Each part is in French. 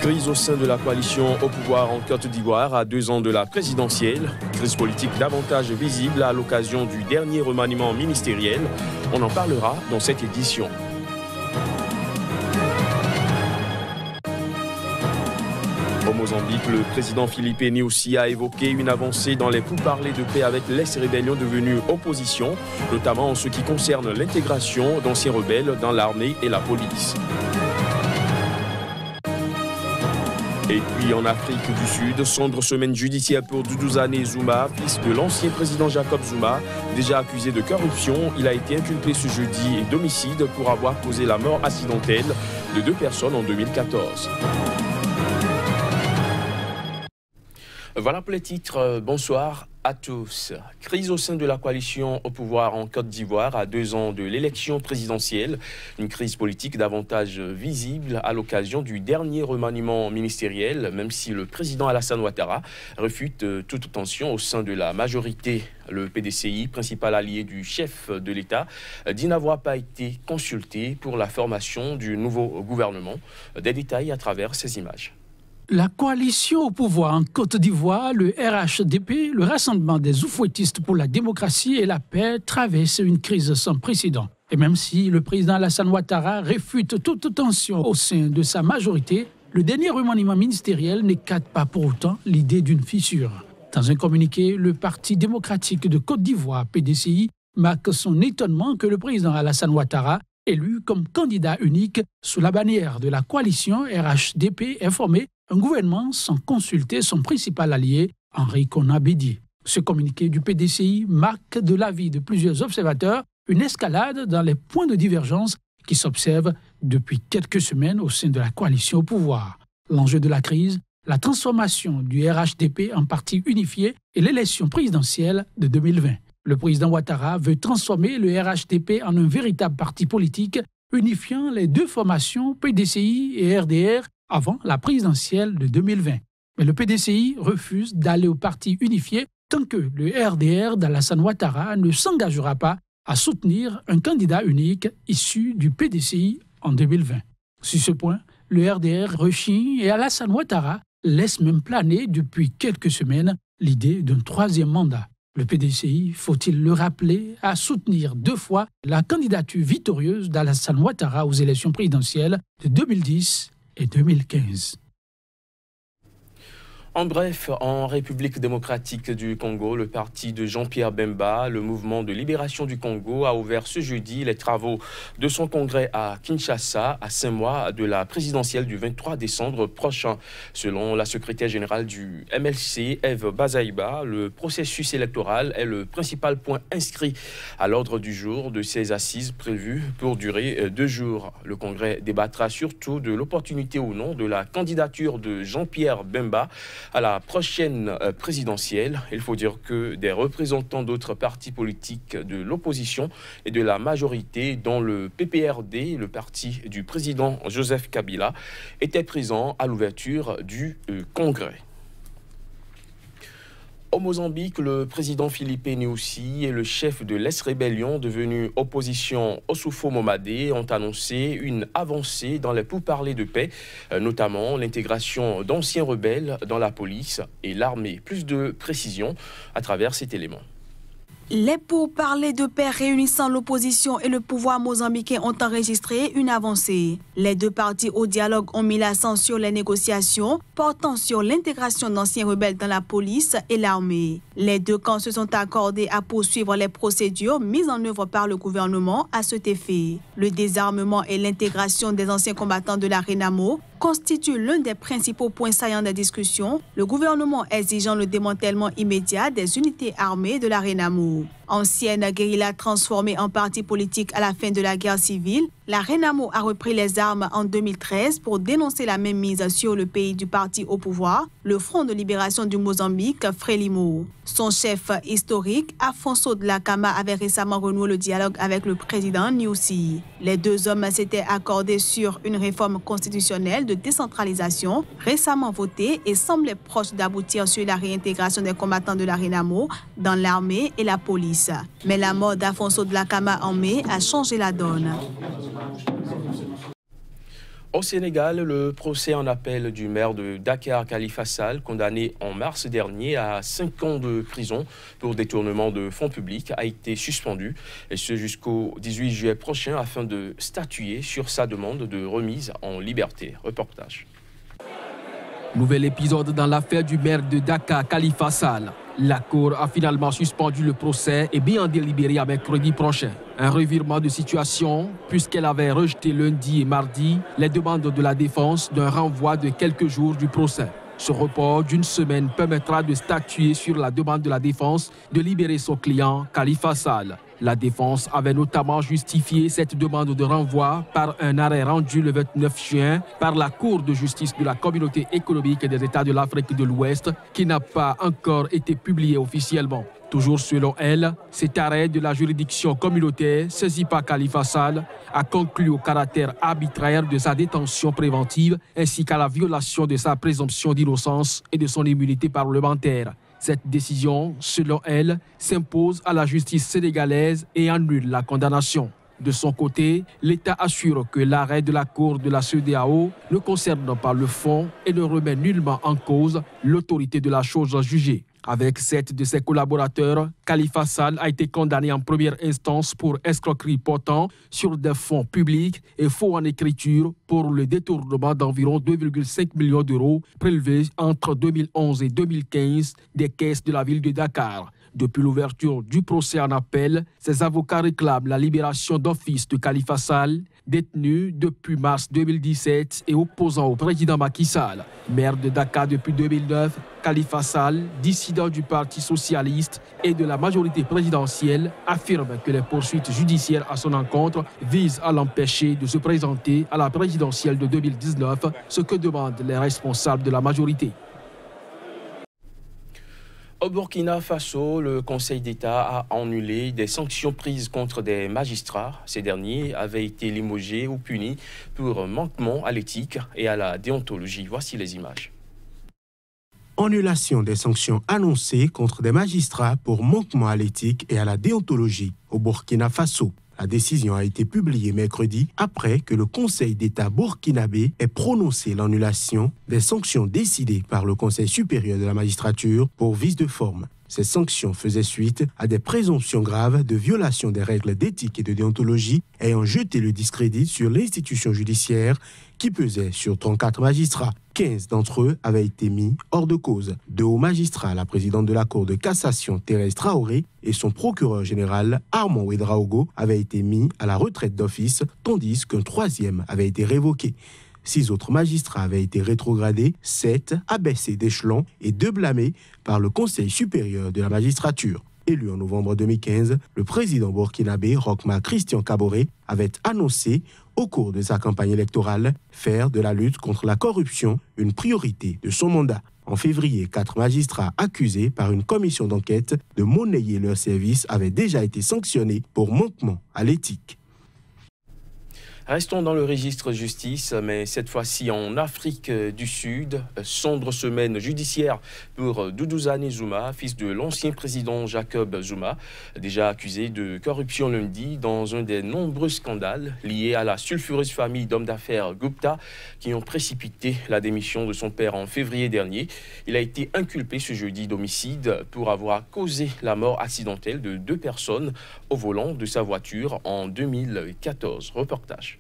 Crise au sein de la coalition au pouvoir en Côte d'Ivoire à 2 ans de la présidentielle. Crise politique davantage visible à l'occasion du dernier remaniement ministériel. On en parlera dans cette édition. Au Mozambique, le président Filipe Nyusi a évoqué une avancée dans les pourparlers de paix avec l'ex-rébellion devenue opposition, notamment en ce qui concerne l'intégration d'anciens rebelles dans l'armée et la police. Et puis en Afrique du Sud, sombre semaine judiciaire pour Duduzane Zuma, fils de l'ancien président Jacob Zuma. Déjà accusé de corruption, il a été inculpé ce jeudi d'homicide pour avoir causé la mort accidentelle de 2 personnes en 2014. Voilà pour les titres. Bonsoir à tous. Crise au sein de la coalition au pouvoir en Côte d'Ivoire à 2 ans de l'élection présidentielle. Une crise politique davantage visible à l'occasion du dernier remaniement ministériel, même si le président Alassane Ouattara réfute toute tension au sein de la majorité. Le PDCI, principal allié du chef de l'État, dit n'avoir pas été consulté pour la formation du nouveau gouvernement. Des détails à travers ces images. La coalition au pouvoir en Côte d'Ivoire, le RHDP, le Rassemblement des Oufouettistes pour la démocratie et la paix, traverse une crise sans précédent. Et même si le président Alassane Ouattara réfute toute tension au sein de sa majorité, le dernier remaniement ministériel n'écarte pas pour autant l'idée d'une fissure. Dans un communiqué, le Parti démocratique de Côte d'Ivoire, PDCI, marque son étonnement que le président Alassane Ouattara, élu comme candidat unique sous la bannière de la coalition RHDP, ait formé un gouvernement sans consulter son principal allié, Henri Konan Bédié. Ce communiqué du PDCI marque, de l'avis de plusieurs observateurs, une escalade dans les points de divergence qui s'observent depuis quelques semaines au sein de la coalition au pouvoir. L'enjeu de la crise, la transformation du RHDP en parti unifié et l'élection présidentielle de 2020. Le président Ouattara veut transformer le RHDP en un véritable parti politique unifiant les 2 formations PDCI et RDR avant la présidentielle de 2020. Mais le PDCI refuse d'aller au parti unifié tant que le RDR d'Alassane Ouattara ne s'engagera pas à soutenir un candidat unique issu du PDCI en 2020. Sur ce point, le RDR rechigne et Alassane Ouattara laisse même planer depuis quelques semaines l'idée d'un 3e mandat. Le PDCI, faut-il le rappeler, a soutenir 2 fois la candidature victorieuse d'Alassane Ouattara aux élections présidentielles de 2010 et 2015. En bref, en République démocratique du Congo, le parti de Jean-Pierre Bemba, le mouvement de libération du Congo, a ouvert ce jeudi les travaux de son congrès à Kinshasa, à 5 mois de la présidentielle du 23 décembre prochain. Selon la secrétaire générale du MLC, Eve Bazaïba, le processus électoral est le principal point inscrit à l'ordre du jour de ces assises prévues pour durer 2 jours. Le congrès débattra surtout de l'opportunité ou non de la candidature de Jean-Pierre Bemba à la prochaine présidentielle. Il faut dire que des représentants d'autres partis politiques de l'opposition et de la majorité, dont le PPRD, le parti du président Joseph Kabila, étaient présents à l'ouverture du congrès. Au Mozambique, le président Filipe Nyusi et le chef de l'ex-rébellion devenu opposition Ossoufo Momadé ont annoncé une avancée dans les pourparlers de paix, notamment l'intégration d'anciens rebelles dans la police et l'armée. Plus de précision à travers cet élément. Les pourparlers de paix réunissant l'opposition et le pouvoir mozambicain ont enregistré une avancée. Les 2 parties au dialogue ont mis l'accent sur les négociations portant sur l'intégration d'anciens rebelles dans la police et l'armée. Les 2 camps se sont accordés à poursuivre les procédures mises en œuvre par le gouvernement à cet effet. Le désarmement et l'intégration des anciens combattants de la RENAMO constitue l'un des principaux points saillants des discussions, le gouvernement exigeant le démantèlement immédiat des unités armées de la RENAMO. Ancienne guérilla transformée en parti politique à la fin de la guerre civile, la RENAMO a repris les armes en 2013 pour dénoncer la mainmise sur le pays du parti au pouvoir, le Front de libération du Mozambique, Frelimo. Son chef historique, Afonso Dhlakama, avait récemment renoué le dialogue avec le président Nyusi. Les 2 hommes s'étaient accordés sur une réforme constitutionnelle de décentralisation récemment votée et semblait proche d'aboutir sur la réintégration des combattants de la RENAMO dans l'armée et la police. Mais la mort d'Afonso Dhlakama en mai a changé la donne. Au Sénégal, le procès en appel du maire de Dakar, Khalifa Sall, condamné en mars dernier à 5 ans de prison pour détournement de fonds publics, a été suspendu, et ce jusqu'au 18 juillet prochain, afin de statuer sur sa demande de remise en liberté. Reportage. Nouvel épisode dans l'affaire du maire de Dakar, Khalifa Sall. La Cour a finalement suspendu le procès et bien délibéré à mercredi prochain. Un revirement de situation puisqu'elle avait rejeté lundi et mardi les demandes de la défense d'un renvoi de quelques jours du procès. Ce report d'une semaine permettra de statuer sur la demande de la défense de libérer son client, Khalifa Sall. La défense avait notamment justifié cette demande de renvoi par un arrêt rendu le 29 juin par la Cour de justice de la Communauté économique des États de l'Afrique de l'Ouest, qui n'a pas encore été publié officiellement. Toujours selon elle, cet arrêt de la juridiction communautaire saisi par Khalifa Sall a conclu au caractère arbitraire de sa détention préventive ainsi qu'à la violation de sa présomption d'innocence et de son immunité parlementaire. Cette décision, selon elle, s'impose à la justice sénégalaise et annule la condamnation. De son côté, l'État assure que l'arrêt de la Cour de la CEDEAO ne concerne pas le fond et ne remet nullement en cause l'autorité de la chose jugée. Avec 7 de ses collaborateurs, Khalifa Sall a été condamné en première instance pour escroquerie portant sur des fonds publics et faux en écriture pour le détournement d'environ 2,5 millions d'euros prélevés entre 2011 et 2015 des caisses de la ville de Dakar. Depuis l'ouverture du procès en appel, ses avocats réclament la libération d'office de Khalifa Sall, détenu depuis mars 2017 et opposant au président Macky Sall. Maire de Dakar depuis 2009, Khalifa Sall, dissident du Parti socialiste et de la majorité présidentielle, affirme que les poursuites judiciaires à son encontre visent à l'empêcher de se présenter à la présidentielle de 2019, ce que demandent les responsables de la majorité. Au Burkina Faso, le Conseil d'État a annulé des sanctions prises contre des magistrats. Ces derniers avaient été limogés ou punis pour manquement à l'éthique et à la déontologie. Voici les images. Annulation des sanctions annoncées contre des magistrats pour manquement à l'éthique et à la déontologie au Burkina Faso. La décision a été publiée mercredi après que le Conseil d'État burkinabé ait prononcé l'annulation des sanctions décidées par le Conseil supérieur de la magistrature pour vice de forme. Ces sanctions faisaient suite à des présomptions graves de violation des règles d'éthique et de déontologie ayant jeté le discrédit sur l'institution judiciaire qui pesait sur 34 magistrats. 15 d'entre eux avaient été mis hors de cause. 2 hauts magistrats, la présidente de la Cour de cassation Thérèse Traoré et son procureur général Armand Ouedraogo, avaient été mis à la retraite d'office, tandis qu'un 3e avait été révoqué. 6 autres magistrats avaient été rétrogradés, 7 abaissés d'échelon et 2 blâmés par le Conseil supérieur de la magistrature. Élu en novembre 2015, le président burkinabé Roch-Marc Christian Kaboré avait annoncé au cours de sa campagne électorale faire de la lutte contre la corruption une priorité de son mandat. En février, 4 magistrats accusés par une commission d'enquête de monnayer leurs services avaient déjà été sanctionnés pour manquement à l'éthique. Restons dans le registre justice, mais cette fois-ci en Afrique du Sud. Sombre semaine judiciaire pour Duduzane Zuma, fils de l'ancien président Jacob Zuma, déjà accusé de corruption lundi dans un des nombreux scandales liés à la sulfureuse famille d'hommes d'affaires Gupta qui ont précipité la démission de son père en février dernier. Il a été inculpé ce jeudi d'homicide pour avoir causé la mort accidentelle de 2 personnes au volant de sa voiture en 2014. Reportage.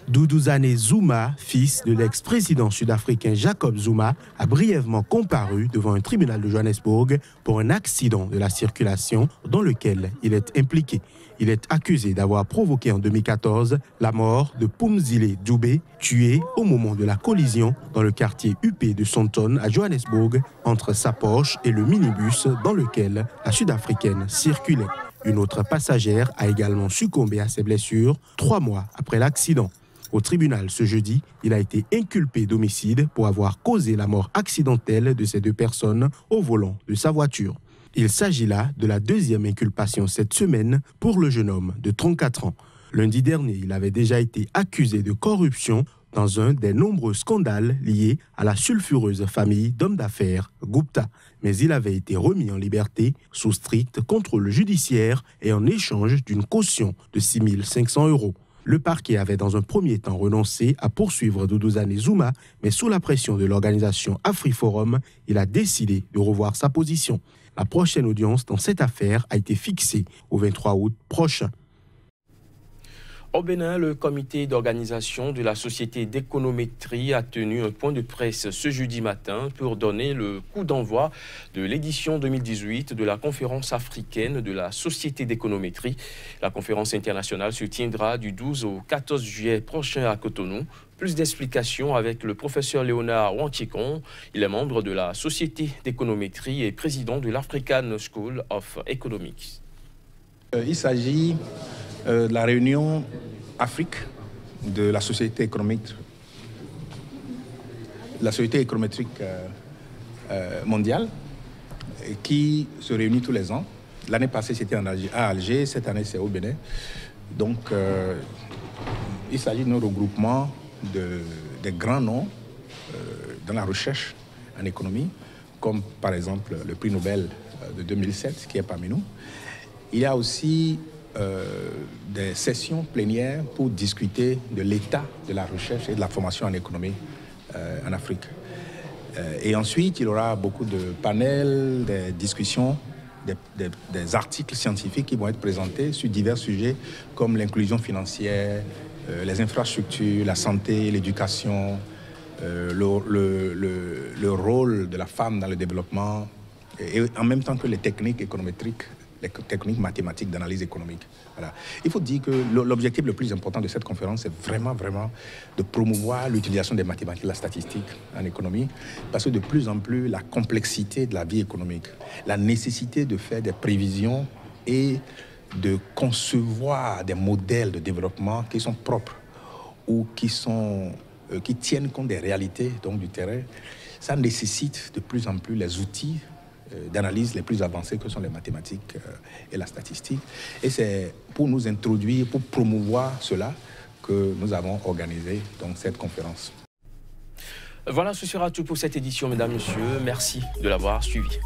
Duduzane Zuma, fils de l'ex-président sud-africain Jacob Zuma, a brièvement comparu devant un tribunal de Johannesburg pour un accident de la circulation dans lequel il est impliqué. Il est accusé d'avoir provoqué en 2014 la mort de Phumzile Dube, tué au moment de la collision dans le quartier huppé de Sandton à Johannesburg entre sa Porsche et le minibus dans lequel la Sud-Africaine circulait. Une autre passagère a également succombé à ses blessures 3 mois après l'accident. Au tribunal ce jeudi, il a été inculpé d'homicide pour avoir causé la mort accidentelle de ces 2 personnes au volant de sa voiture. Il s'agit là de la 2e inculpation cette semaine pour le jeune homme de 34 ans. Lundi dernier, il avait déjà été accusé de corruption dans un des nombreux scandales liés à la sulfureuse famille d'hommes d'affaires Gupta. Mais il avait été remis en liberté sous strict contrôle judiciaire et en échange d'une caution de 6 500 €. Le parquet avait dans un premier temps renoncé à poursuivre Duduzane Zouma, mais sous la pression de l'organisation AfriForum, il a décidé de revoir sa position. La prochaine audience dans cette affaire a été fixée au 23 août prochain. Au Bénin, le comité d'organisation de la Société d'économétrie a tenu un point de presse ce jeudi matin pour donner le coup d'envoi de l'édition 2018 de la conférence africaine de la Société d'économétrie. La conférence internationale se tiendra du 12 au 14 juillet prochain à Cotonou. Plus d'explications avec le professeur Léonard Wantikon. Il est membre de la Société d'économétrie et président de l'African School of Economics. Il s'agit de la réunion Afrique de la Société économique, mondiale qui se réunit tous les ans. L'année passée, c'était à Alger, cette année, c'est au Bénin. Donc, il s'agit d'un regroupement des grands noms dans la recherche en économie, comme par exemple le prix Nobel de 2007 qui est parmi nous. Il y a aussi des sessions plénières pour discuter de l'état de la recherche et de la formation en économie en Afrique. Et ensuite, il y aura beaucoup de panels, des discussions, des articles scientifiques qui vont être présentés sur divers sujets comme l'inclusion financière, les infrastructures, la santé, l'éducation, le rôle de la femme dans le développement et en même temps que les techniques économétriques, les techniques mathématiques d'analyse économique. Voilà. Il faut dire que l'objectif le plus important de cette conférence, c'est vraiment de promouvoir l'utilisation des mathématiques et de la statistique en économie, parce que de plus en plus, la complexité de la vie économique, la nécessité de faire des prévisions et de concevoir des modèles de développement qui sont propres ou qui tiennent compte des réalités donc du terrain, ça nécessite de plus en plus les outils d'analyse les plus avancés que sont les mathématiques et la statistique. Et c'est pour nous introduire, pour promouvoir cela que nous avons organisé donc, cette conférence. Voilà, ce sera tout pour cette édition, mesdames, messieurs. Merci de l'avoir suivi.